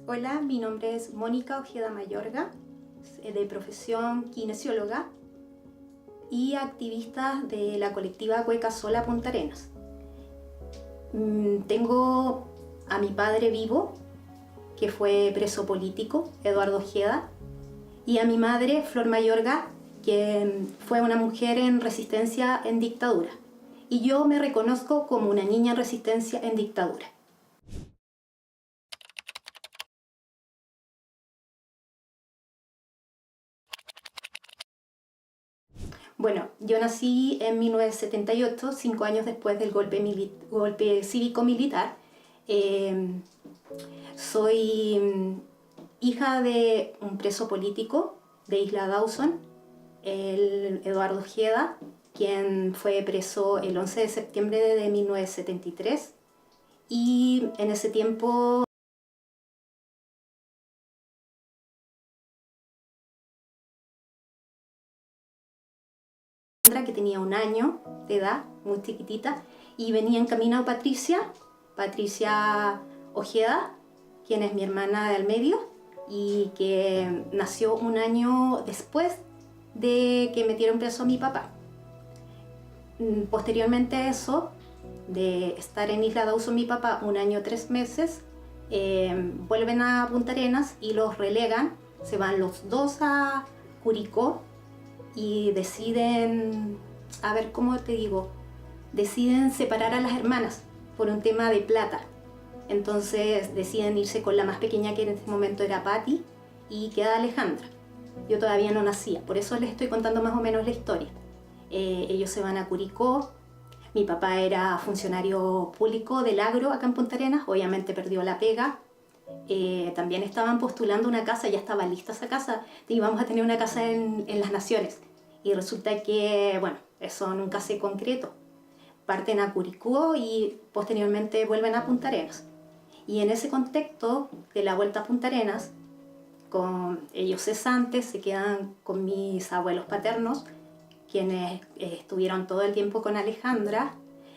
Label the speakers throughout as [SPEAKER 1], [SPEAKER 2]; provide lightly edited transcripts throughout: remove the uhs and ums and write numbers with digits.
[SPEAKER 1] Hola, mi nombre es Mónica Ojeda Mayorga, de profesión kinesióloga y activista de la colectiva Cueca Sola Punta Arenas. Tengo a mi padre vivo, que fue preso político, Eduardo Ojeda, y a mi madre, Flor Mayorga, que fue una mujer en resistencia en dictadura. Y yo me reconozco como una niña en resistencia en dictadura. Bueno, yo nací en 1978, 5 años después del golpe cívico-militar. Soy hija de un preso político de Isla Dawson, el Eduardo Ojeda, quien fue preso el 11 de septiembre de 1973. Y en ese tiempo que tenía 1 año de edad, muy chiquitita, y venía en camino a Patricia Ojeda, quien es mi hermana del medio y que nació 1 año después de que metieron preso a mi papá. Posteriormente a eso, de estar en Isla Dawson mi papá 1 año 3 meses, vuelven a Punta Arenas y los relegan, se van los dos a Curicó y deciden, a ver cómo te digo, deciden separar a las hermanas por un tema de plata. Entonces deciden irse con la más pequeña, que en ese momento era Patti, y queda Alejandra. Yo todavía no nacía, por eso les estoy contando más o menos la historia. Ellos se van a Curicó. Mi papá era funcionario público del agro acá en Punta Arenas, obviamente perdió la pega. También estaban postulando una casa, ya estaba lista esa casa, y íbamos a tener una casa en Las Naciones. Y resulta que, bueno, eso nunca se concretó. Parten a Curicó y posteriormente vuelven a Punta Arenas. Y en ese contexto de la vuelta a Punta Arenas, con ellos cesantes, se quedan con mis abuelos paternos, quienes estuvieron todo el tiempo con Alejandra.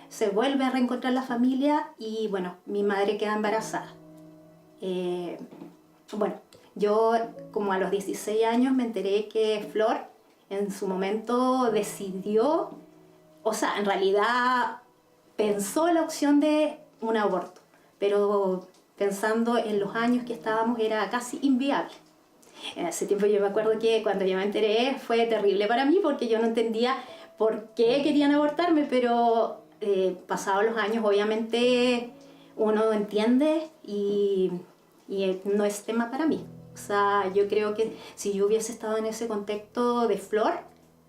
[SPEAKER 1] Se vuelve a reencontrar la familia y, bueno, mi madre queda embarazada. Bueno, yo como a los 16 años me enteré que Flor en su momento decidió, o sea, en realidad pensó la opción de un aborto, pero pensando en los años que estábamos era casi inviable. En ese tiempo yo me acuerdo que cuando yo me enteré fue terrible para mí porque yo no entendía por qué querían abortarme, pero pasados los años obviamente uno entiende y no es tema para mí. O sea, yo creo que si yo hubiese estado en ese contexto de Flor,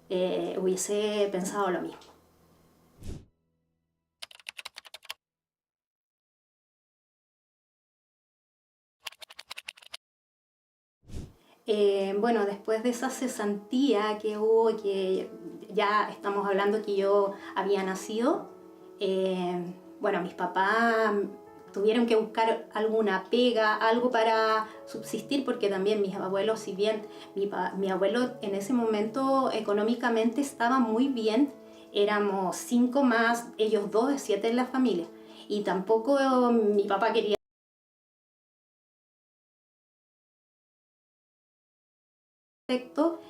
[SPEAKER 1] hubiese pensado lo mismo. Bueno, después de esa cesantía que hubo, que ya estamos hablando que yo había nacido, bueno, mis papás tuvieron que buscar alguna pega, algo para subsistir, porque también mis abuelos, si bien mi abuelo en ese momento económicamente estaba muy bien, éramos 5 más, ellos 2 de 7 en la familia, y tampoco mi papá quería.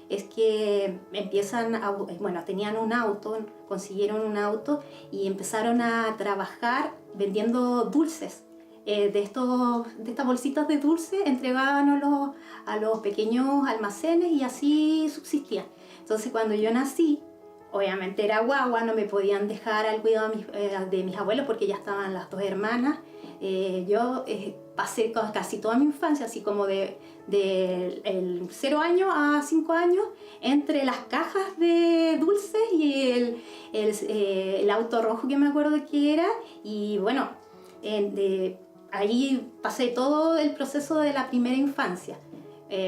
[SPEAKER 1] Es que bueno, tenían un auto, consiguieron un auto y empezaron a trabajar vendiendo dulces. De estas bolsitas de dulce entregaban a los pequeños almacenes y así subsistían. Entonces cuando yo nací, obviamente era guagua, no me podían dejar al cuidado de mis abuelos porque ya estaban las 2 hermanas. Yo pasé casi toda mi infancia, así como de 0 años a 5 años, entre las cajas de dulces y el auto rojo que me acuerdo que era. Y bueno, ahí pasé todo el proceso de la primera infancia.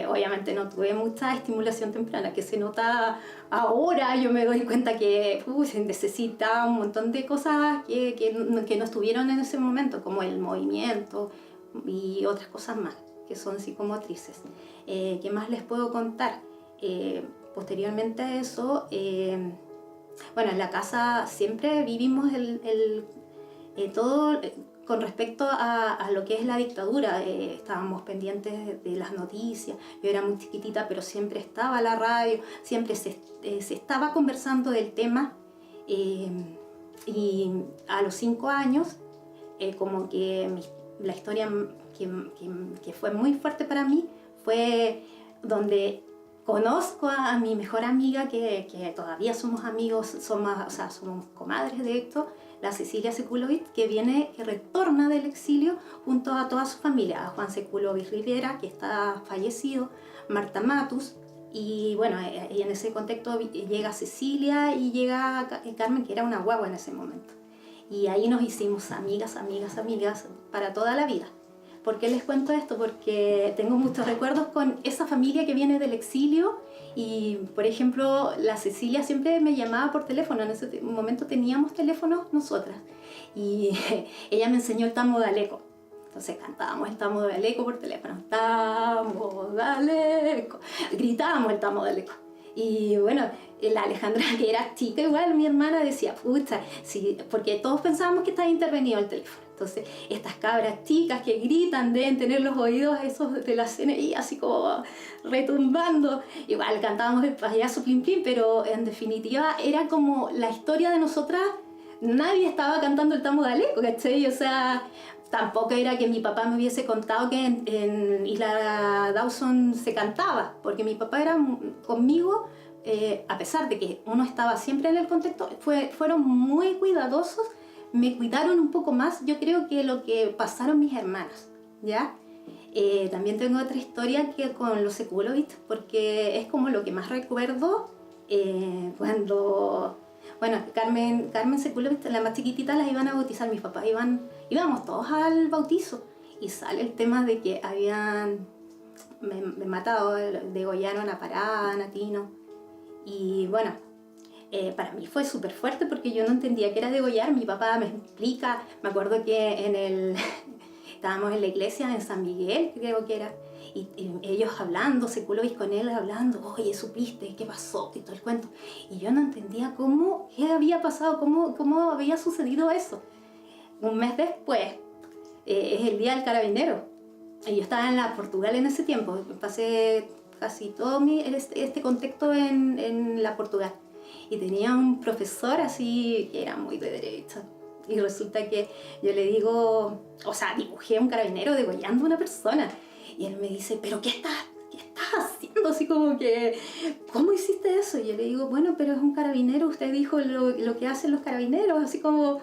[SPEAKER 1] Obviamente no tuve mucha estimulación temprana, que se nota ahora. Yo me doy cuenta que se necesita un montón de cosas que no estuvieron en ese momento, como el movimiento y otras cosas más que son psicomotrices. ¿Qué más les puedo contar? Posteriormente a eso, bueno, en la casa siempre vivimos todo con respecto a lo que es la dictadura. Estábamos pendientes de las noticias. Yo era muy chiquitita, pero siempre estaba la radio, siempre se estaba conversando del tema. Y a los 5 años, como que la historia que fue muy fuerte para mí fue donde conozco a mi mejor amiga, que todavía somos amigos, somos comadres de esto, la Cecilia Sekulovic, que retorna del exilio junto a toda su familia, a Juan Sekulovic Rivera, que está fallecido, Marta Matus, y bueno, y en ese contexto llega Cecilia y llega Carmen, que era una guagua en ese momento. Y ahí nos hicimos amigas para toda la vida. ¿Por qué les cuento esto? Porque tengo muchos recuerdos con esa familia que viene del exilio y, por ejemplo, la Cecilia siempre me llamaba por teléfono. En ese momento teníamos teléfonos nosotras y ella me enseñó el Tamo de Aleco. Entonces cantábamos el Tamo de Aleco por teléfono. Tamo de Aleco. Gritábamos el Tamo de Aleco. Y bueno, la Alejandra, que era chica igual, mi hermana, decía, pucha, sí, porque todos pensábamos que estaba intervenido el teléfono. Entonces, estas cabras chicas que gritan deben tener los oídos esos de la CNI así como retumbando. Igual cantábamos el payaso Plim Plim, pero en definitiva era como la historia de nosotras. Nadie estaba cantando el Tamo de Aleco, ¿cachai? O sea, tampoco era que mi papá me hubiese contado que en Isla Dawson se cantaba, porque mi papá era conmigo, a pesar de que uno estaba siempre en el contexto, fueron muy cuidadosos, me cuidaron un poco más, yo creo, que lo que pasaron mis hermanas, ¿ya? También tengo otra historia que con los Sekulovic, porque es como lo que más recuerdo cuando... Bueno, Carmen Sekulovic, la más chiquitita, las iban a bautizar mis papás, íbamos todos al bautizo y sale el tema de que habían me matado, degollaron a Parada, a Tino. Y bueno, para mí fue súper fuerte porque yo no entendía qué era degollar. Mi papá me explica, me acuerdo que estábamos en la iglesia en San Miguel, creo que era, y ellos hablando, Sekulovic con él hablando, oye, ¿supiste qué pasó? Y todo el cuento. Y yo no entendía qué había pasado, cómo había sucedido eso. Un mes después, es el Día del Carabinero. Y yo estaba en Portugal en ese tiempo, pasé casi todo este contexto en la Portugal. Y tenía un profesor así que era muy de derecha. Y resulta que yo le digo, o sea, dibujé a un carabinero degollando a una persona. Y él me dice, ¿pero qué estás haciendo? Así como que, ¿cómo hiciste eso? Y yo le digo, bueno, pero es un carabinero, usted dijo lo que hacen los carabineros, así como...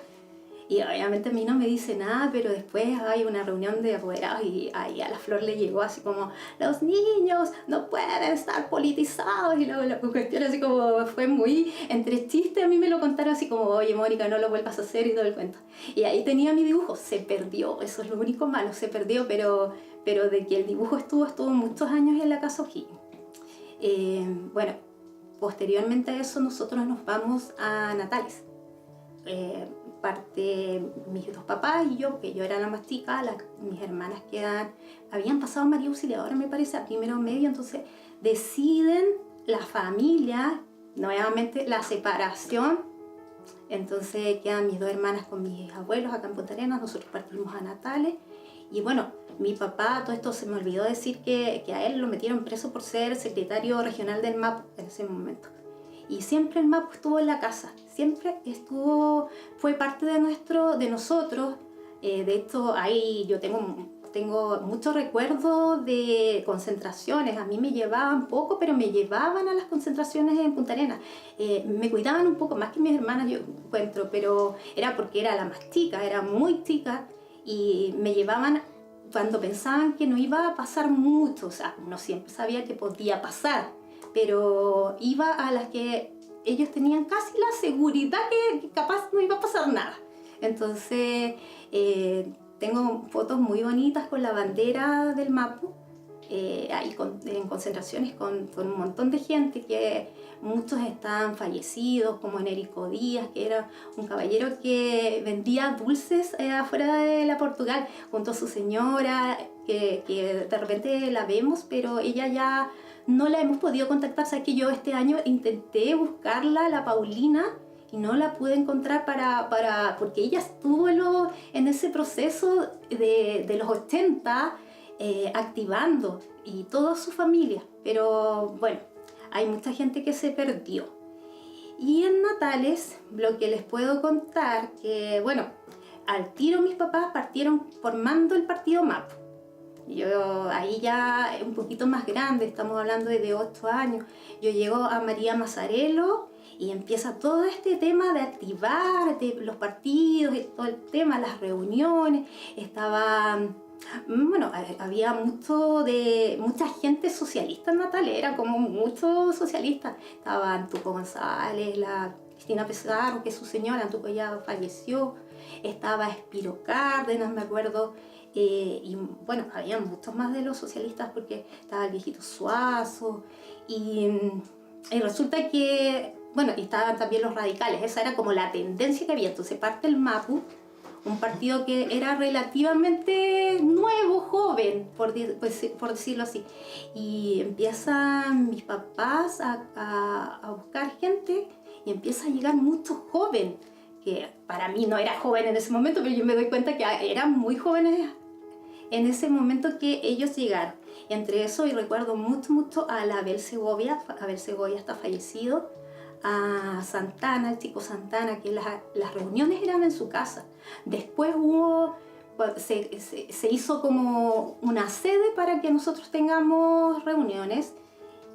[SPEAKER 1] Y obviamente a mí no me dice nada, pero después hay una reunión de apoderados y ahí a la Flor le llegó así como, los niños no pueden estar politizados, y la cuestión así como fue muy entre chistes. A mí me lo contaron así como, oye, Mónica, no lo vuelvas a hacer y todo el cuento. Y ahí tenía mi dibujo, se perdió, eso es lo único malo, se perdió, pero de que el dibujo estuvo muchos años en la casa O'Higgins. Bueno, posteriormente a eso nosotros nos vamos a Natales. Parte mis dos papás y yo, porque yo era la más chica, mis hermanas habían pasado a María Auxiliadora, me parece, a primero medio, entonces deciden la familia, nuevamente la separación, entonces quedan mis dos hermanas con mis abuelos acá en Punta Arenas, nosotros partimos a Natales. Y bueno, mi papá, todo esto se me olvidó decir que a él lo metieron preso por ser secretario regional del MAPU en ese momento. Y siempre el MAPU estuvo en la casa, siempre fue parte de nosotros. De hecho, ahí yo tengo muchos recuerdos de concentraciones. A mí me llevaban poco, pero me llevaban a las concentraciones en Punta Arenas. Me cuidaban un poco más que mis hermanas, yo encuentro, pero era porque era la más chica, era muy chica, y me llevaban cuando pensaban que no iba a pasar mucho. O sea, uno siempre sabía que podía pasar, pero iba a las que ellos tenían casi la seguridad que capaz no iba a pasar nada. Entonces, tengo fotos muy bonitas con la bandera del MAPU, ahí en concentraciones con un montón de gente, que muchos están fallecidos, como Enérico Díaz, que era un caballero que vendía dulces afuera de la Portugal junto a su señora. que de repente la vemos, pero ella ya no la hemos podido contactar. Sabes que yo este año intenté buscarla, la Paulina, y no la pude encontrar porque ella estuvo en ese proceso de los 80 activando, y toda su familia, pero bueno, hay mucha gente que se perdió. Y en Natales, lo que les puedo contar, que bueno, al tiro mis papás partieron formando el partido MAP. Yo ahí ya un poquito más grande, estamos hablando de 8 años, yo llego a María Mazzarello y empieza todo este tema de activar de los partidos y todo el tema, las reuniones. Bueno, había mucha gente socialista en Natales, era como muchos socialistas. Estaba Antuco González, la Cristina Pizarro, que es su señora, Antuco ya falleció. Estaba Espiro Cárdenas, me acuerdo. Y bueno, había muchos más de los socialistas, porque estaba el viejito Suazo. Y resulta que, bueno, y estaban también los radicales. Esa era como la tendencia que había. Entonces parte el MAPU, un partido que era relativamente nuevo, joven, por decirlo así. Y empiezan mis papás a buscar gente, y empieza a llegar mucho joven, que para mí no era joven en ese momento, pero yo me doy cuenta que eran muy jóvenes en ese momento que ellos llegaron. Y entre eso, y recuerdo mucho a la Abel Segovia. Abel Segovia está fallecido. A Santana, el chico Santana, que las reuniones eran en su casa. Después se hizo como una sede para que nosotros tengamos reuniones.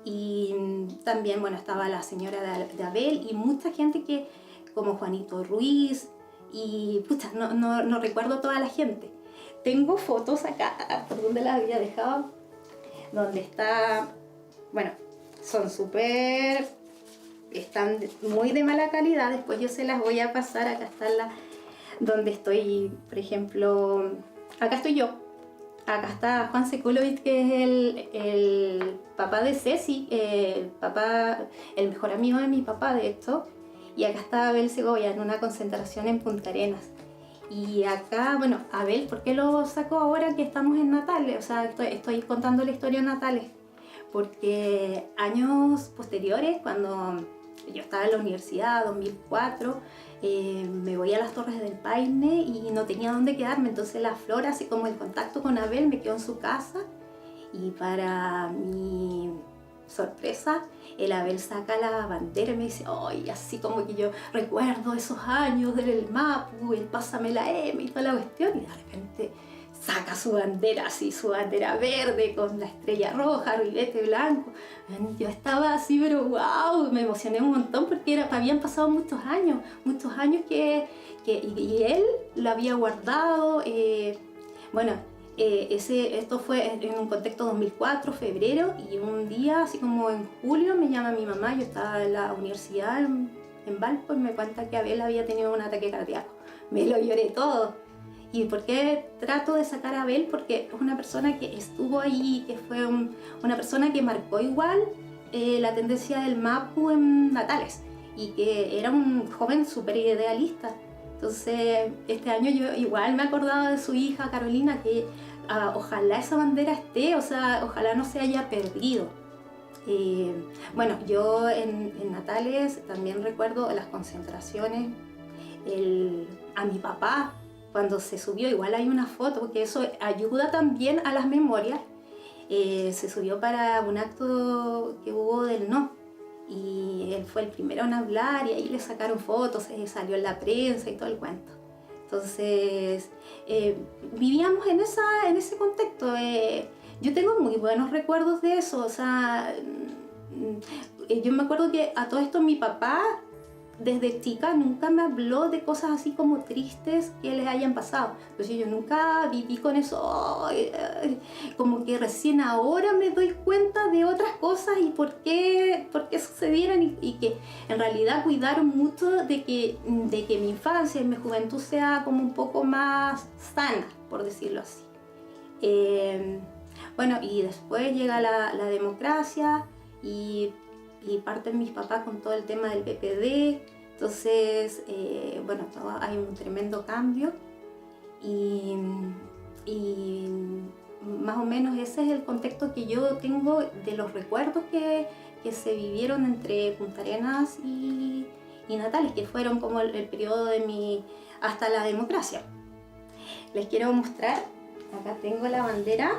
[SPEAKER 1] Y también, bueno, estaba la señora de Abel y mucha gente como Juanito Ruiz, y pucha, no recuerdo toda la gente. Tengo fotos acá, ¿por dónde las había dejado? Donde está, bueno, están muy de mala calidad, después yo se las voy a pasar. Acá está donde estoy, por ejemplo, acá estoy yo. Acá está Juan Sekulovic, que es el papá de Ceci, el mejor amigo de mi papá, de hecho. Y acá está Abel Segovia en una concentración en Punta Arenas. Y acá, bueno, Abel, ¿por qué lo saco ahora que estamos en Natales? O sea, estoy contando la historia de Natales. Porque años posteriores, cuando yo estaba en la universidad, 2004, me voy a las Torres del Paine y no tenía dónde quedarme. Entonces la Flora, así como el contacto con Abel, me quedó en su casa. Y para mi sorpresa, el Abel saca la bandera y me dice, ¡ay! Así como que yo recuerdo esos años del MAPU, el Pásame la M y toda la cuestión. Y de repente saca su bandera, así, su bandera verde con la estrella roja, ribete blanco. Yo estaba así, pero wow, me emocioné un montón, porque habían pasado muchos años y él lo había guardado. Bueno, esto fue en un contexto 2004, febrero, y un día, así como en julio, me llama mi mamá. Yo estaba en la universidad en Valpo, y me cuenta que Abel había tenido un ataque cardíaco. Me lo lloré todo. ¿Y por qué trato de sacar a Abel? Porque es una persona que estuvo ahí, que fue una persona que marcó igual la tendencia del MAPU en Natales, y que era un joven súper idealista. Entonces, este año yo igual me acordaba de su hija Carolina, que ojalá esa bandera esté, o sea, ojalá no se haya perdido. Bueno, yo en Natales también recuerdo las concentraciones, a mi papá cuando se subió, igual hay una foto, porque eso ayuda también a las memorias. Se subió para un acto que hubo del No, y él fue el primero en hablar, y ahí le sacaron fotos, salió en la prensa y todo el cuento. Entonces, vivíamos en ese contexto. Yo tengo muy buenos recuerdos de eso. O sea, yo me acuerdo que a todo esto mi papá, desde chica, nunca me habló de cosas así como tristes que les hayan pasado. Entonces yo nunca viví con eso. Como que recién ahora me doy cuenta de otras cosas y por qué sucedieron, y que en realidad cuidaron mucho de que mi infancia y mi juventud sea como un poco más sana, por decirlo así. Bueno, y después llega la democracia, y parten mis papás con todo el tema del PPD. Entonces, bueno, hay un tremendo cambio, y más o menos ese es el contexto que yo tengo de los recuerdos que se vivieron entre Punta Arenas y Natales, que fueron como el periodo de hasta la democracia. Les quiero mostrar, acá tengo la bandera,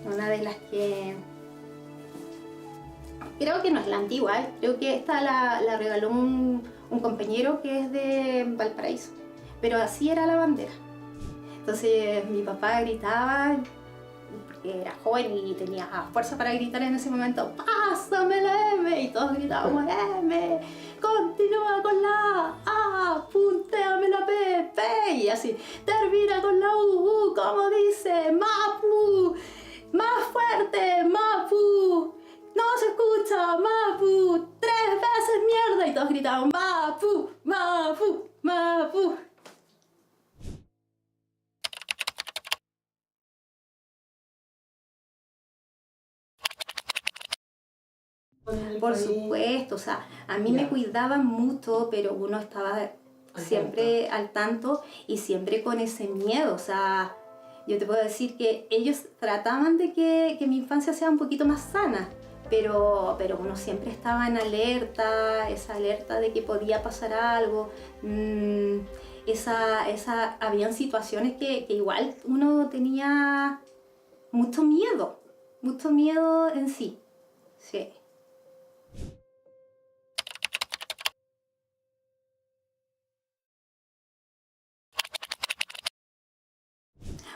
[SPEAKER 1] una de las que creo que no es la antigua, creo que esta la regaló un compañero que es de Valparaíso, pero así era la bandera. Entonces mi papá gritaba, porque era joven y tenía fuerza para gritar en ese momento, ¡pásame la M! Y todos gritábamos, ¡M! ¡Continúa con la A! ¡Puntéame la P! ¡P! Y así, termina con la U, como dice, ¡Mapu! ¡Más fuerte! ¡Mapu! ¡No se escucha! ¡Mapu! ¡3 veces mierda! Y todos gritaban, ¡Mapu! ¡Mapu! ¡Mapu! Por supuesto, o sea, a mí me cuidaban mucho, pero uno estaba siempre al tanto y siempre con ese miedo, o sea, yo te puedo decir que ellos trataban de que mi infancia sea un poquito más sana, pero uno siempre estaba en alerta, esa alerta de que podía pasar algo, habían situaciones que igual uno tenía mucho miedo en sí, sí.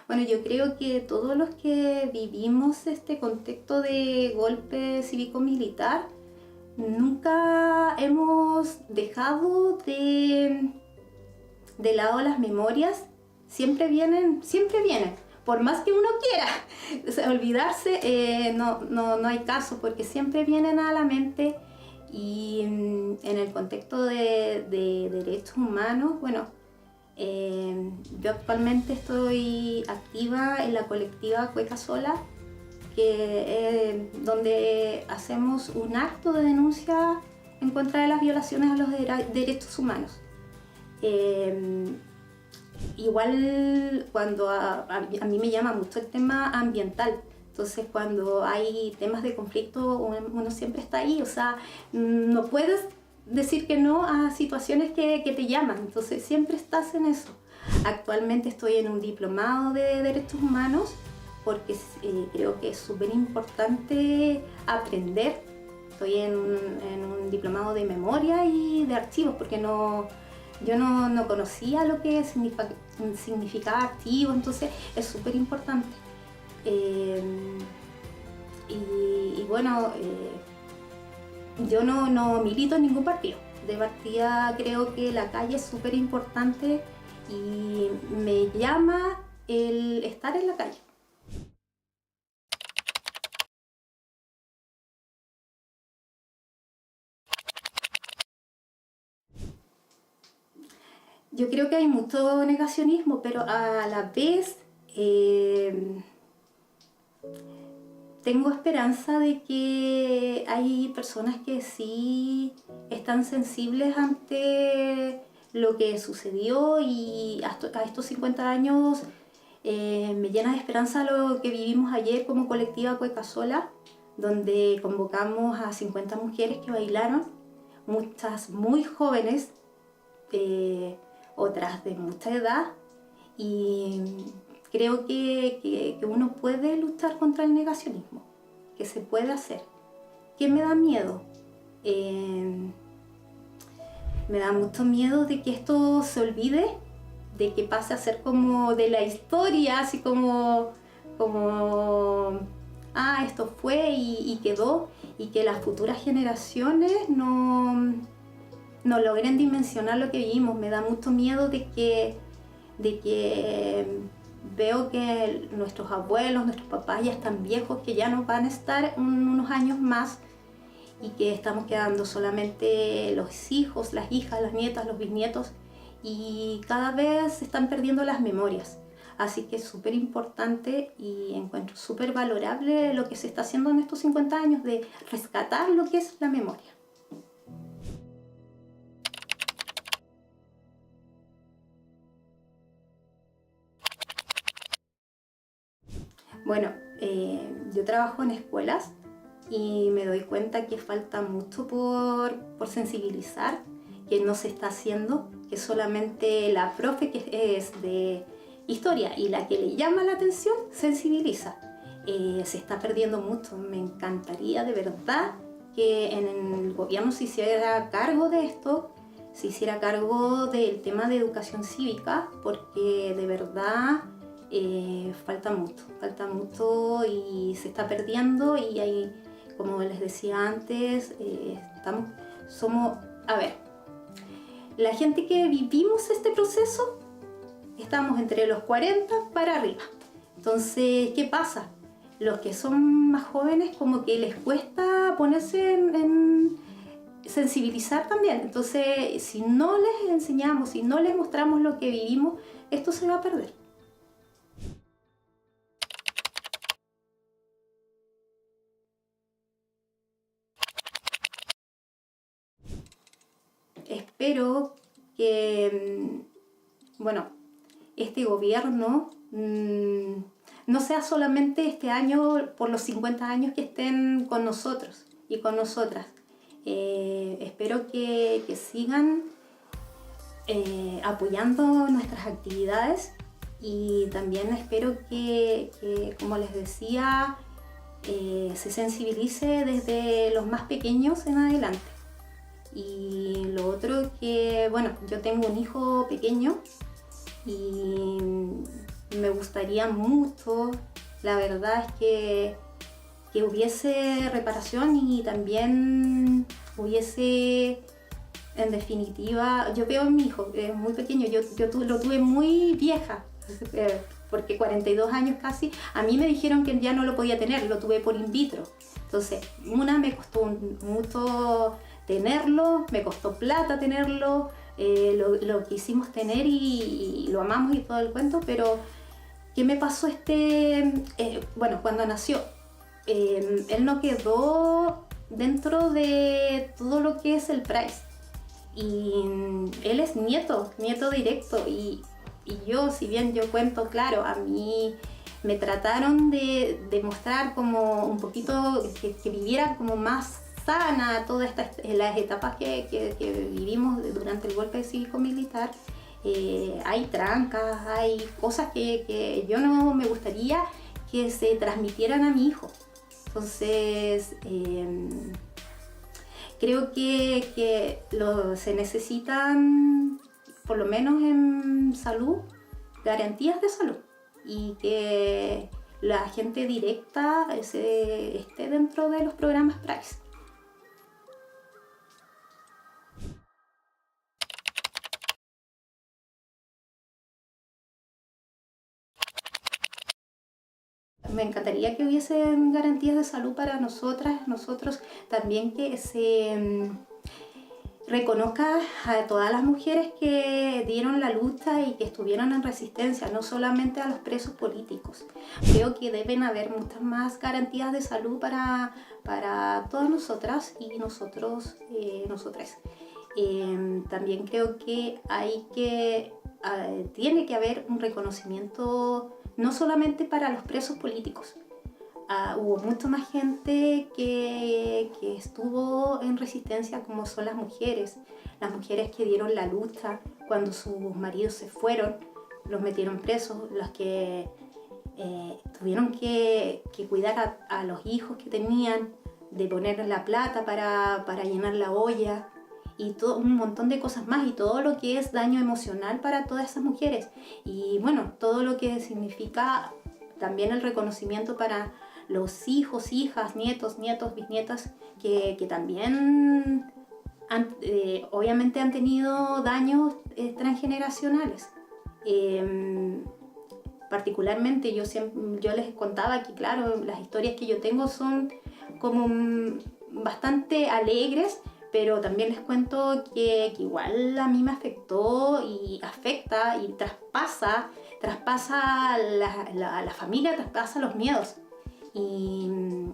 [SPEAKER 1] Bueno, yo creo que todos los que vivimos este contexto de golpe cívico-militar, nunca hemos dejado de lado las memorias, siempre vienen. Por más que uno quiera o sea, olvidarse, no hay caso, porque siempre vienen a la mente y en el contexto de derechos humanos, bueno, yo actualmente estoy activa en la colectiva Cueca Sola, donde hacemos un acto de denuncia en contra de las violaciones a los derechos humanos. Igual cuando a mí me llama mucho el tema ambiental, entonces cuando hay temas de conflicto uno siempre está ahí, o sea, no puedes decir que no a situaciones que te llaman, entonces siempre estás en eso. Actualmente estoy en un diplomado de derechos humanos porque creo que es súper importante aprender. Estoy en un diplomado de memoria y de archivos porque yo no conocía lo que significaba archivo, entonces es súper importante. Y bueno, yo no milito en ningún partido. De partida creo que la calle es súper importante y me llama el estar en la calle. Yo creo que hay mucho negacionismo, pero a la vez tengo esperanza de que hay personas que sí están sensibles ante lo que sucedió y a estos 50 años me llena de esperanza lo que vivimos ayer como colectiva Cueca Sola, donde convocamos a 50 mujeres que bailaron, muchas muy jóvenes, otras de mucha edad, y creo que uno puede luchar contra el negacionismo, que se puede hacer. ¿Qué me da miedo? Me da mucho miedo de que esto se olvide, de que pase a ser como de la historia, así como esto fue y quedó, y que las futuras generaciones no logren dimensionar lo que vivimos. Me da mucho miedo de que veo que nuestros abuelos, nuestros papás ya están viejos, que ya no van a estar unos años más y que estamos quedando solamente los hijos, las hijas, las nietas, los bisnietos, y cada vez se están perdiendo las memorias. Así que es súper importante y encuentro súper valorable lo que se está haciendo en estos 50 años de rescatar lo que es la memoria. Bueno, yo trabajo en escuelas y me doy cuenta que falta mucho por sensibilizar, que no se está haciendo, que solamente la profe que es de historia y la que le llama la atención sensibiliza. Se está perdiendo mucho. Me encantaría de verdad que en el gobierno se hiciera cargo de esto, se hiciera cargo del tema de educación cívica, porque de verdad falta mucho y se está perdiendo y hay, como les decía antes, a ver, la gente que vivimos este proceso, estamos entre los 40 para arriba. Entonces, ¿qué pasa? Los que son más jóvenes como que les cuesta ponerse en sensibilizar también. Entonces, si no les enseñamos, si no les mostramos lo que vivimos, esto se va a perder. Espero que, bueno, este gobierno no sea solamente este año por los 50 años que estén con nosotros y con nosotras. Espero que sigan apoyando nuestras actividades y también espero que como les decía, se sensibilice desde los más pequeños en adelante. Y lo otro que, bueno, yo tengo un hijo pequeño y me gustaría mucho, la verdad es que hubiese reparación y también hubiese, en definitiva, yo veo a mi hijo, es muy pequeño, yo lo tuve muy vieja, porque 42 años casi, a mí me dijeron que ya no lo podía tener, lo tuve por in vitro. Entonces, me costó mucho tenerlo, me costó plata tenerlo, lo quisimos tener y lo amamos y todo el cuento, pero ¿qué me pasó bueno, cuando nació? Él no quedó dentro de todo lo que es el Price. Y él es nieto directo y yo, si bien yo cuento, claro, a mí me trataron de mostrar como un poquito que viviera como más sana todas las etapas que vivimos durante el golpe cívico-militar. Hay trancas, hay cosas que yo no me gustaría que se transmitieran a mi hijo. Entonces, creo que se necesitan, por lo menos en salud, garantías de salud y que la gente directa esté dentro de los programas Price. Me encantaría que hubiesen garantías de salud para nosotros también, que se reconozca a todas las mujeres que dieron la lucha y que estuvieron en resistencia, no solamente a los presos políticos. Creo que deben haber muchas más garantías de salud para todas nosotras y nosotros, nosotras. También creo que tiene que haber un reconocimiento no solamente para los presos políticos. Hubo mucha más gente que estuvo en resistencia, como son las mujeres que dieron la lucha cuando sus maridos se fueron, los metieron presos, los que tuvieron que cuidar a los hijos que tenían, de poner la plata para llenar la olla y todo, un montón de cosas más, y todo lo que es daño emocional para todas esas mujeres, y bueno, todo lo que significa también el reconocimiento para los hijos, hijas, nietos, bisnietas, que también obviamente han tenido daños transgeneracionales. Particularmente yo les contaba que, claro, las historias que yo tengo son como bastante alegres, pero también les cuento que igual a mí me afectó y afecta y traspasa a la familia, traspasa los miedos. Y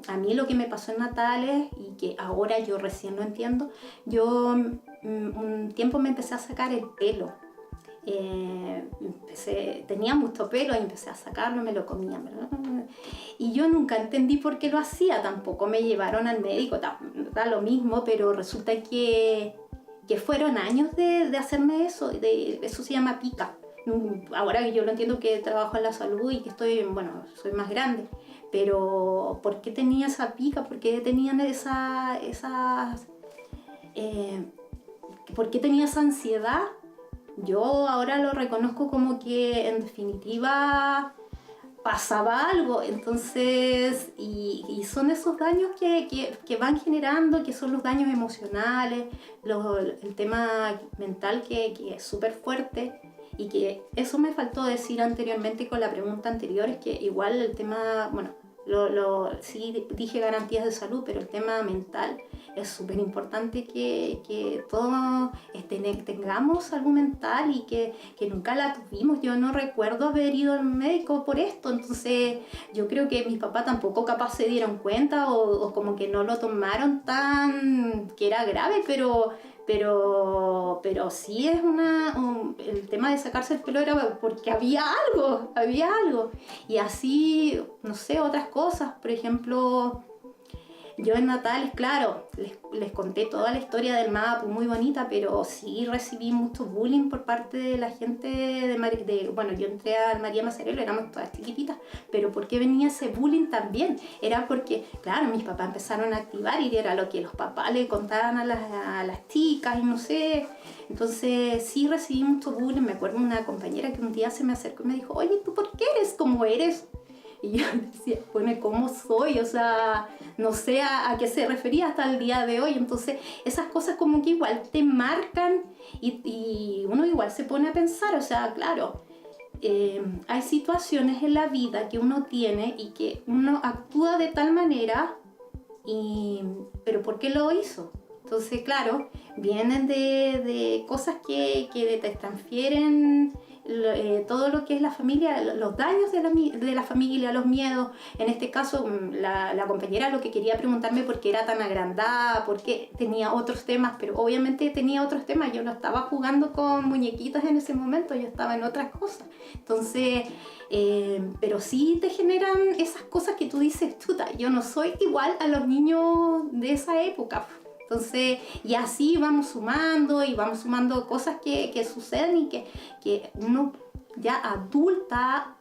[SPEAKER 1] a mí lo que me pasó en Natales, y que ahora yo recién lo entiendo, yo un tiempo me empecé a sacar el pelo. tenía mucho pelo y empecé a sacarlo, me lo comía. Y yo nunca entendí por qué lo hacía, tampoco me llevaron al médico, da lo mismo, pero resulta que fueron años de hacerme eso, eso se llama pica. Ahora que yo lo entiendo, que trabajo en la salud y que soy más grande, pero ¿por qué tenía esa pica? ¿Por qué tenían ¿por qué tenía esa ansiedad? Yo ahora lo reconozco como que en definitiva pasaba algo, entonces, y son esos daños que van generando, que son los daños emocionales, el tema mental que es súper fuerte, y que eso me faltó decir anteriormente con la pregunta anterior, es que igual el tema, sí dije garantías de salud, pero el tema mental es súper importante que todos tengamos salud mental y que nunca la tuvimos. Yo no recuerdo haber ido al médico por esto, entonces yo creo que mis papás tampoco capaz se dieron cuenta o como que no lo tomaron tan que era grave, pero sí es el tema de sacarse el pelo era porque había algo. Y así, no sé, otras cosas, por ejemplo, yo en Natales, claro, les conté toda la historia del MAPU, muy bonita, pero sí recibí mucho bullying por parte de la gente yo entré al María Mazzarello, éramos todas chiquititas, pero ¿por qué venía ese bullying también? Era porque, claro, mis papás empezaron a activar y era lo que los papás le contaban a las chicas y no sé. Entonces sí recibí mucho bullying. Me acuerdo de una compañera que un día se me acercó y me dijo: oye, ¿tú por qué eres como eres? Y yo decía, bueno, ¿cómo soy? O sea, no sé a qué se refería hasta el día de hoy. Entonces, esas cosas como que igual te marcan y uno igual se pone a pensar, o sea, claro, hay situaciones en la vida que uno tiene y que uno actúa de tal manera, pero ¿por qué lo hizo? Entonces, claro, vienen de cosas que te transfieren todo lo que es la familia, los daños de la familia, los miedos. En este caso, la compañera lo que quería preguntarme por qué era tan agrandada, por qué tenía otros temas, pero obviamente tenía otros temas. Yo no estaba jugando con muñequitos en ese momento, yo estaba en otras cosas. Entonces, pero sí te generan esas cosas que tú dices, chuta, yo no soy igual a los niños de esa época. Entonces, y así vamos sumando cosas que suceden y que uno ya adulta,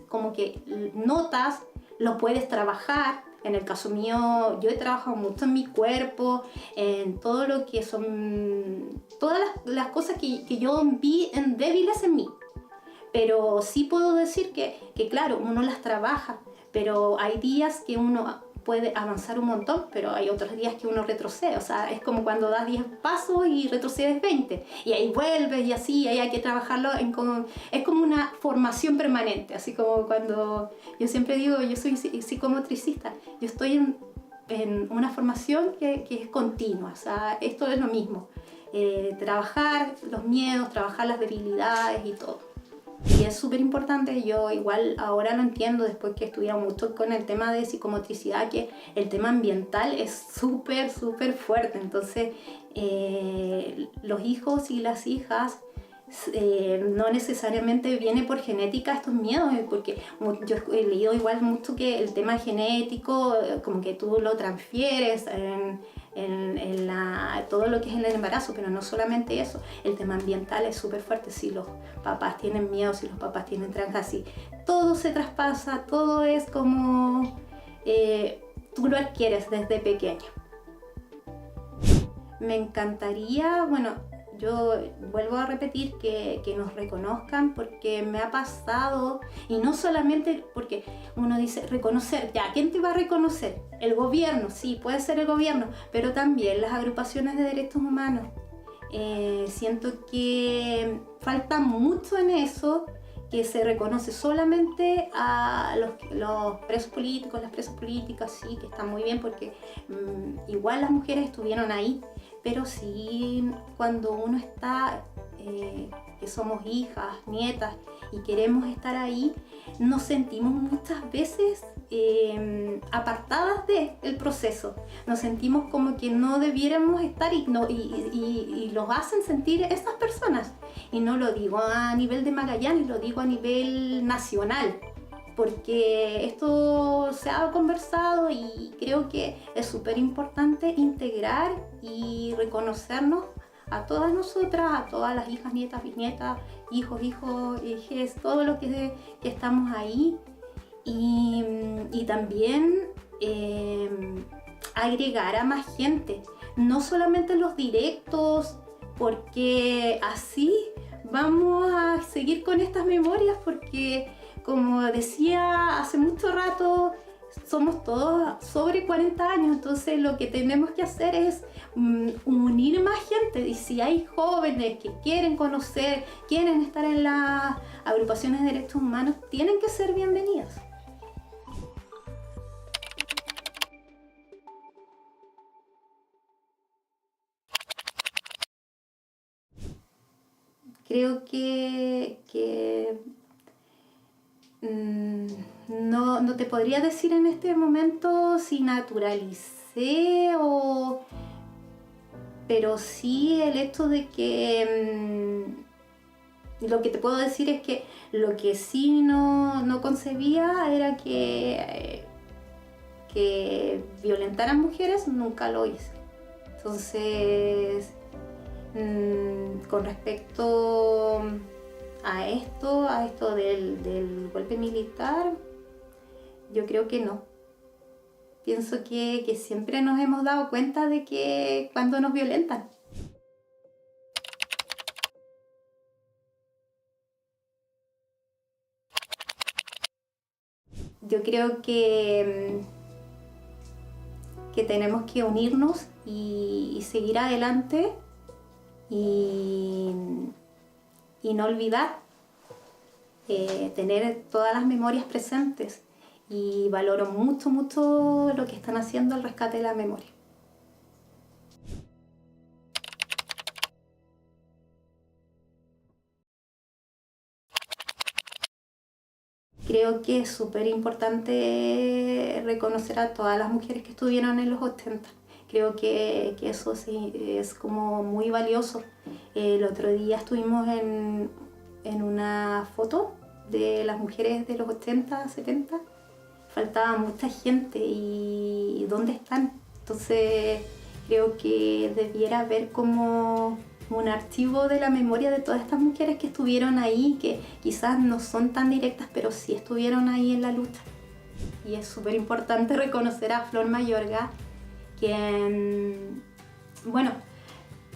[SPEAKER 1] como que notas, lo puedes trabajar. En el caso mío, yo he trabajado mucho en mi cuerpo, en todo lo que son, todas las cosas que yo vi débiles en mí. Pero sí puedo decir que claro, uno las trabaja, pero hay días que uno puede avanzar un montón, pero hay otros días que uno retrocede. O sea, es como cuando das 10 pasos y retrocedes 20, y ahí vuelves y así, ahí hay que trabajarlo. Es como una formación permanente, así como cuando yo siempre digo, yo soy psicomotricista, yo estoy en una formación que es continua. O sea, esto es lo mismo, trabajar los miedos, trabajar las debilidades y todo. Y es súper importante. Yo igual ahora lo entiendo después que he estudiado mucho con el tema de psicomotricidad, que el tema ambiental es súper fuerte. Entonces los hijos y las hijas no necesariamente viene por genética estos miedos, porque yo he leído igual mucho que el tema genético como que tú lo transfieres todo lo que es en el embarazo, pero no solamente eso, el tema ambiental es súper fuerte. Si los papás tienen miedo, si los papás tienen tranjas, si todo se traspasa, todo es como tú lo adquieres desde pequeño. Me encantaría, yo vuelvo a repetir que nos reconozcan, porque me ha pasado, y no solamente porque uno dice reconocer, ya, ¿quién te va a reconocer? El gobierno, sí, puede ser el gobierno, pero también las agrupaciones de derechos humanos. Siento que falta mucho en eso, que se reconoce solamente a los presos políticos, las presas políticas, sí, que está muy bien, porque igual las mujeres estuvieron ahí, pero sí cuando uno está, que somos hijas, nietas, y queremos estar ahí, nos sentimos muchas veces apartadas del proceso. Nos sentimos como que no debiéramos estar y los hacen sentir esas personas. Y no lo digo a nivel de Magallanes, lo digo a nivel nacional, porque esto se ha conversado y creo que es súper importante integrar y reconocernos a todas nosotras, a todas las hijas, nietas, bisnietas, hijos, hijes, todo lo que estamos ahí. Y también agregar a más gente, no solamente los directos, porque así vamos a seguir con estas memorias, porque como decía hace mucho rato, somos todos sobre 40 años, entonces lo que tenemos que hacer es unir más gente. Y si hay jóvenes que quieren conocer, quieren estar en las agrupaciones de derechos humanos, tienen que ser bienvenidas. Creo que no te podría decir en este momento si naturalicé pero sí el hecho de que lo que te puedo decir es que lo que sí no concebía era que violentaran mujeres, nunca lo hice. Entonces, con respecto a esto del golpe militar, yo creo que no. Pienso que siempre nos hemos dado cuenta de que cuando nos violentan. Yo creo que tenemos que unirnos y seguir adelante y no olvidar, tener todas las memorias presentes, y valoro mucho lo que están haciendo al rescate de la memoria. Creo que es súper importante reconocer a todas las mujeres que estuvieron en los 80. Creo que eso sí es como muy valioso. El otro día estuvimos en una foto de las mujeres de los 80, 70. Faltaba mucha gente y ¿dónde están? Entonces creo que debiera haber como un archivo de la memoria de todas estas mujeres que estuvieron ahí, que quizás no son tan directas, pero sí estuvieron ahí en la lucha. Y es súper importante reconocer a Flor Mayorga, quien, bueno,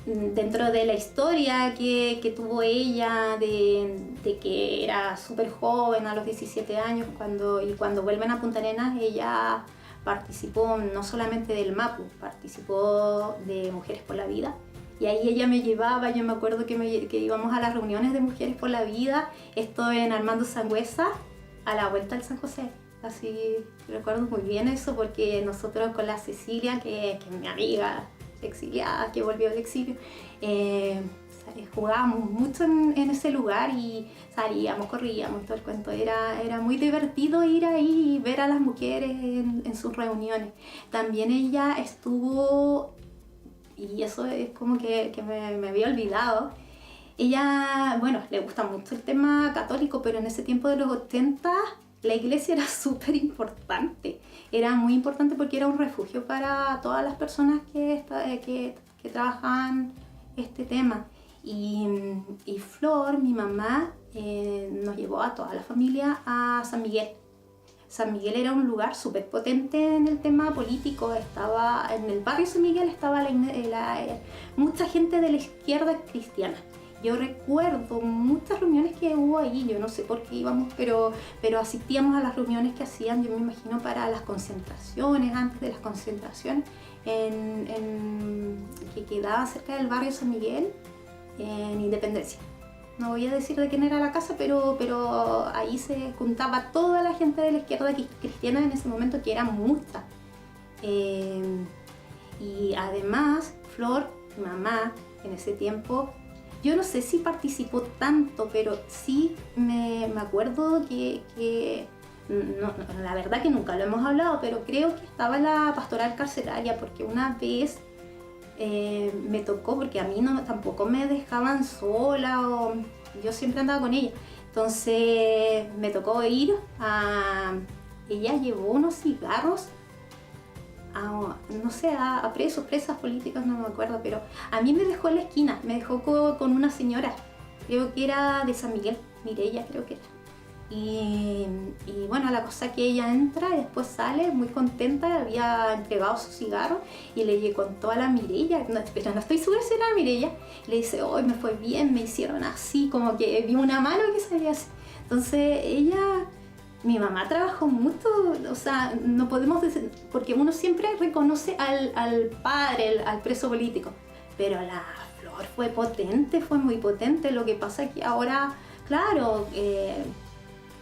[SPEAKER 1] dentro de la historia que tuvo ella, de que era súper joven, a los 17 años, cuando vuelven a Punta Arenas, ella participó no solamente del MAPU, participó de Mujeres por la Vida. Y ahí ella me llevaba, yo me acuerdo que íbamos a las reuniones de Mujeres por la Vida, esto en Armando Sangüesa, a la vuelta del San José. Así recuerdo muy bien eso, porque nosotros con la Cecilia, que es mi amiga exiliada, que volvió del exilio, jugábamos mucho en ese lugar y salíamos, corríamos, todo el cuento. Era muy divertido ir ahí y ver a las mujeres en sus reuniones. También ella estuvo, y eso es como que me había olvidado, ella, bueno, le gusta mucho el tema católico, pero en ese tiempo de los 80 la iglesia era súper importante. Era muy importante porque era un refugio para todas las personas que trabajaban este tema. Y Flor, mi mamá, nos llevó a toda la familia a San Miguel. San Miguel era un lugar súper potente en el tema político. Estaba en el barrio San Miguel, estaba mucha gente de la izquierda cristiana. Yo recuerdo muchas reuniones que hubo ahí, yo no sé por qué íbamos, pero asistíamos a las reuniones que hacían, yo me imagino, para las concentraciones, antes de las concentraciones, que quedaba cerca del barrio San Miguel, en Independencia. No voy a decir de quién era la casa, pero ahí se juntaba toda la gente de la izquierda cristiana en ese momento, que era mucha. Y además, Flor, mi mamá, en ese tiempo, yo no sé si participó tanto, pero sí me acuerdo que la verdad que nunca lo hemos hablado, pero creo que estaba en la pastoral carcelaria, porque una vez me tocó, porque a mí tampoco me dejaban sola, o yo siempre andaba con ella. Entonces me tocó ir a... Ella llevó unos cigarros no sé, a presas políticas, no me acuerdo, pero a mí me dejó en la esquina, me dejó con una señora, creo que era de San Miguel, Mireya creo que era. Y bueno, la cosa que ella entra y después sale muy contenta, había entregado su cigarro y le contó a la Mireya, pero no estoy segura si era la Mireya, y le dice, hoy me fue bien, me hicieron así, como que vi una mano que salía así. Entonces ella... Mi mamá trabajó mucho, o sea, no podemos decir, porque uno siempre reconoce al padre, al preso político, pero la Flor fue potente, fue muy potente. Lo que pasa es que ahora, claro,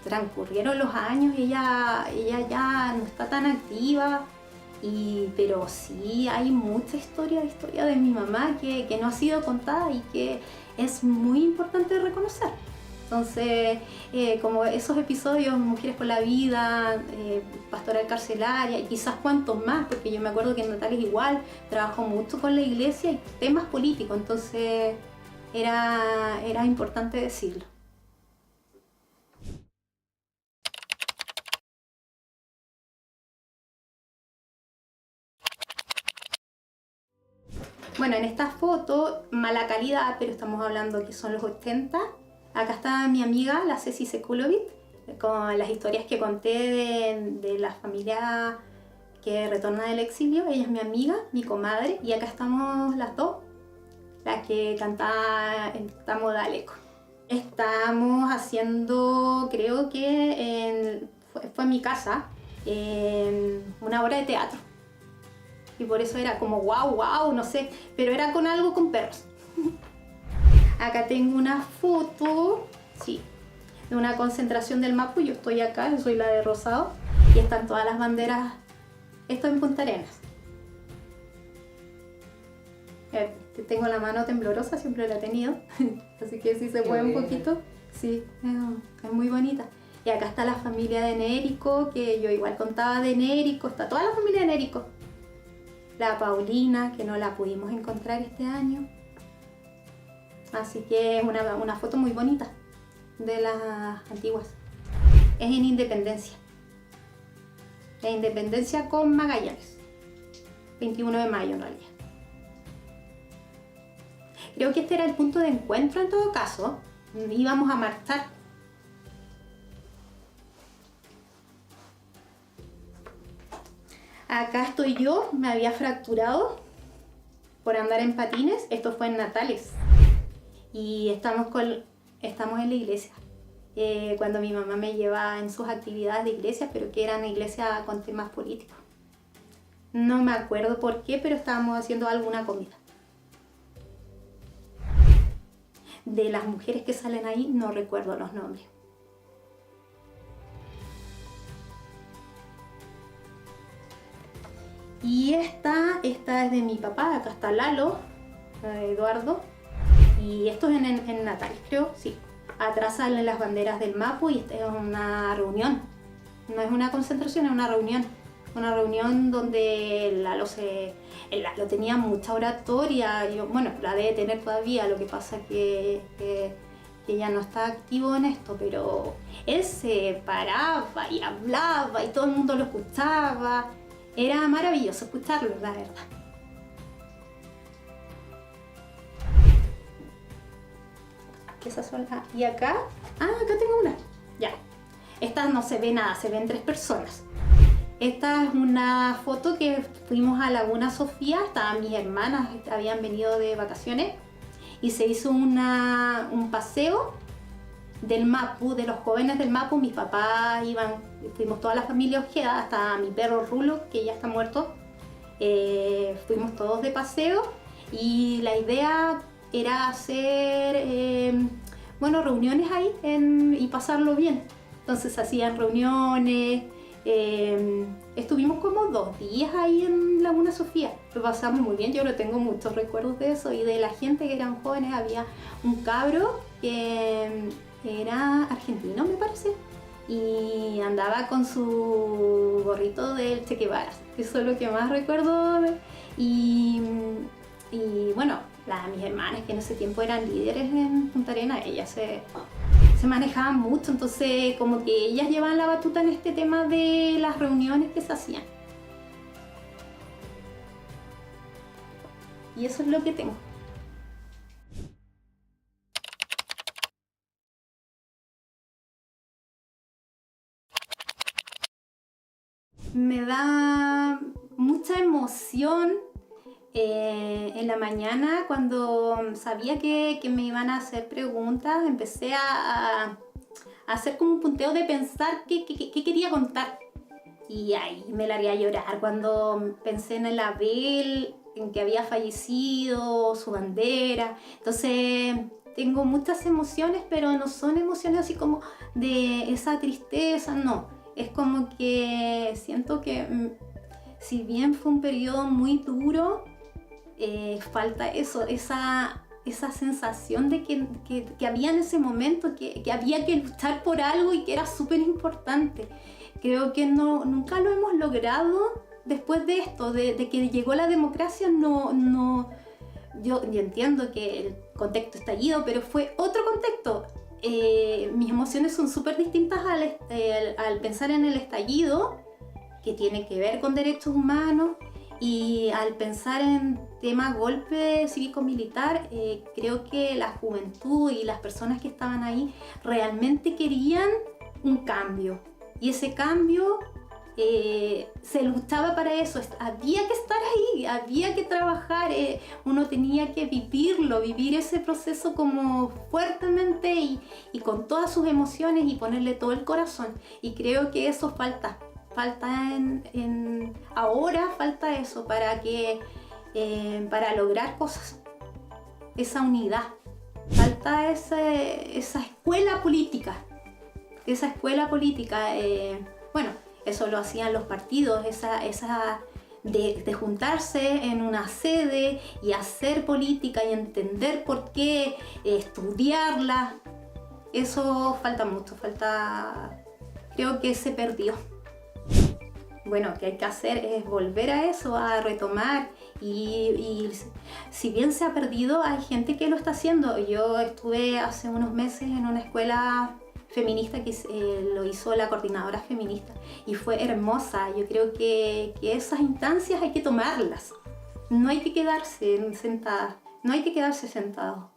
[SPEAKER 1] transcurrieron los años, ella ya no está tan activa, pero sí hay mucha historia de mi mamá que no ha sido contada y que es muy importante reconocer. Entonces, como esos episodios, Mujeres por la Vida, Pastoral Carcelaria, y quizás cuantos más, porque yo me acuerdo que Natalia igual trabajó mucho con la iglesia y temas políticos, entonces era importante decirlo. Bueno, en esta foto, mala calidad, pero estamos hablando que son los 80. Acá está mi amiga, la Ceci Sekulovic, con las historias que conté de la familia que retorna del exilio. Ella es mi amiga, mi comadre, y acá estamos las dos, las que cantamos Daleko. Estamos haciendo, creo que fue en mi casa, una obra de teatro. Y por eso era como wow, no sé, pero era con algo con perros. Acá tengo una foto, sí, de una concentración del Mapu. Yo estoy acá, yo soy la de rosado, y están todas las banderas. Esto en Punta Arenas. Tengo la mano temblorosa, siempre la he tenido, así que si se mueve un poquito, sí, es muy bonita. Y acá está la familia de Nérico, que yo igual contaba de Nérico, está toda la familia de Nérico. La Paulina, que no la pudimos encontrar este año. Así que es una foto muy bonita de las antiguas. Es en Independencia. La Independencia con Magallanes. 21 de mayo en realidad. Creo que este era el punto de encuentro en todo caso. Íbamos a marchar. Acá estoy yo, me había fracturado por andar en patines. Esto fue en Natales. Y estamos en la iglesia. Cuando mi mamá me lleva en sus actividades de iglesia, pero que eran iglesias con temas políticos. No me acuerdo por qué, pero estábamos haciendo alguna comida. De las mujeres que salen ahí, no recuerdo los nombres. Y esta es de mi papá, acá está Lalo, Eduardo. Y esto es en Natales, creo, sí. Atrás salen las banderas del Mapu y esta es una reunión. No es una concentración, es una reunión. Una reunión donde Lalo tenía mucha oratoria. Bueno, la debe tener todavía, lo que pasa que ya no está activo en esto, pero él se paraba y hablaba y todo el mundo lo escuchaba. Era maravilloso escucharlo, la verdad. Esas son las... Y acá... acá tengo una. Ya. Esta no se ve nada, se ven 3 personas. Esta es una foto que fuimos a Laguna Sofía. Estaban mis hermanas, habían venido de vacaciones. Y se hizo un paseo del Mapu, de los jóvenes del Mapu. Mis papás fuimos toda la familia Ojeda, hasta mi perro Rulo, que ya está muerto. Fuimos todos de paseo. Y la idea era hacer reuniones ahí y pasarlo bien. Entonces hacían reuniones, Estuvimos como 2 días ahí en Laguna Sofía, lo pasamos muy bien, yo no tengo muchos recuerdos de eso y de la gente que eran jóvenes. Había un cabro que era argentino, me parece, y andaba con su gorrito del Che Guevara. Eso es lo que más recuerdo. Y, y bueno, mis hermanas, que en ese tiempo eran líderes en Punta Arenas, ellas se manejaban mucho, entonces como que ellas llevaban la batuta en este tema de las reuniones que se hacían. Y eso es lo que tengo. Me da mucha emoción en la mañana cuando sabía que me iban a hacer preguntas. Empecé a hacer como un punteo de pensar qué quería contar. Y ahí me largué a llorar cuando pensé en el Abel, en que había fallecido, su bandera. Entonces tengo muchas emociones, pero no son emociones así como de esa tristeza, no. Es como que siento que si bien fue un periodo muy duro, falta eso, esa sensación de que había en ese momento, que había que luchar por algo y que era súper importante. Creo que nunca lo hemos logrado después de esto, de que llegó la democracia. Yo entiendo que el contexto estallido, pero fue otro contexto. Mis emociones son súper distintas al pensar en el estallido, que tiene que ver con derechos humanos, y al pensar en tema golpe cívico-militar. Creo que la juventud y las personas que estaban ahí realmente querían un cambio, y ese cambio se luchaba para eso. Había que estar ahí, había que trabajar, uno tenía que vivir ese proceso como fuertemente y con todas sus emociones y ponerle todo el corazón. Y creo que eso falta ahora, falta eso para lograr cosas, esa unidad. Falta esa escuela política, bueno, eso lo hacían los partidos, de juntarse en una sede y hacer política y entender por qué, estudiarla. Eso falta mucho, creo que se perdió. Bueno, que hay que hacer es volver a eso, a retomar, y si bien se ha perdido, hay gente que lo está haciendo. Yo estuve hace unos meses en una escuela feminista que lo hizo la coordinadora feminista y fue hermosa. Yo creo que esas instancias hay que tomarlas, no hay que quedarse sentadas, no hay que quedarse sentados.